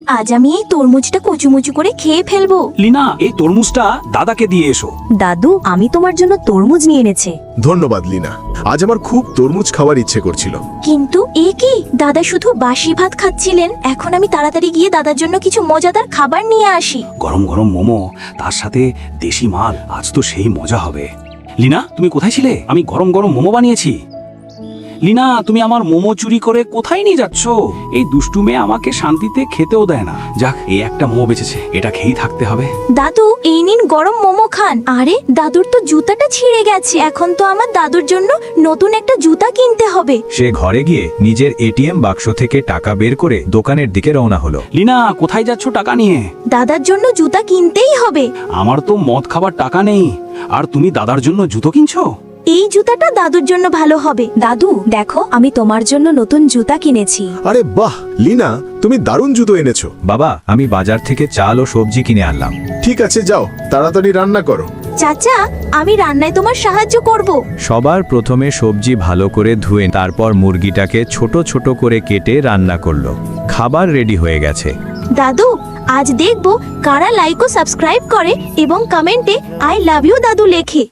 আজ আমি এই তরমুজটা কচুমুচু করে খেয়ে ফেলবো। লিনা, এই তরমুজটা দাদাকে দিয়ে এসো। দাদু, আমি তোমার জন্য তরমুজ নিয়ে এনেছি। ধন্যবাদ লিনা, আজ আমার খুব তরমুজ খাওয়ার ইচ্ছে করছিল। কিন্তু এ কি, দাদা শুধু বাসি ভাত খাচ্ছিলেন। এখন আমি তাড়াতাড়ি গিয়ে দাদার জন্য কিছু মজাদার খাবার নিয়ে আসি। গরম গরম মোমো, তার সাথে দেশি মাল, আজ তো সেই মজা হবে। লিনা, তুমি কোথায় ছিলে? আমি গরম গরম মোমো বানিয়েছি। লিনা, তুমি আমার মোমো চুরি করে কোথায় নিয়ে যাচ্ছ? এই দুষ্টু মেয়ে আমাকে শান্তিতে খেতেও দেয় না। যাক, এই একটা মোমো বেঁচেছে, এটা খেয়েই থাকতে হবে। দাদু, এই নিন গরম মোমো খান। আরে, দাদুর তো জুতাটা ছিঁড়ে গেছে। এখন তো আমার দাদুর জন্য নতুন একটা জুতা কিনতে হবে। সে ঘরে গিয়ে নিজের এটিএম বাক্স থেকে টাকা বের করে দোকানের দিকে রওনা হলো। লিনা, কোথায় যাচ্ছ টাকা নিয়ে? দাদার জন্য জুতা কিনতেই হবে। আমার তো মদ খাবার টাকা নেই, আর তুমি দাদার জন্য জুতো কিনছো? এই জুতাটা দাদুর জন্য ভালো হবে। দাদু, দেখো, আমি তোমার জন্য নতুন জুতা কিনেছি। আরে বাহ লিনা, তুমি দারুণ জুতো এনেছো। বাবা, আমি বাজার থেকে চাল ও সবজি কিনে আনলাম। ঠিক আছে, যাও তাড়াতাড়ি রান্না করো। চাচা, আমি রান্নায় তোমার সাহায্য করব। সবার প্রথমে সবজি ভালো করে ধুয়ে তারপর মুরগিটাকে ছোট ছোট করে কেটে রান্না করলো। খাবার রেডি হয়ে গেছে। দাদু, আজ দেখব কারা লাইক ও সাবস্ক্রাইব করে এবং কমেন্টে আই লাভ ইউ দাদু লেখে।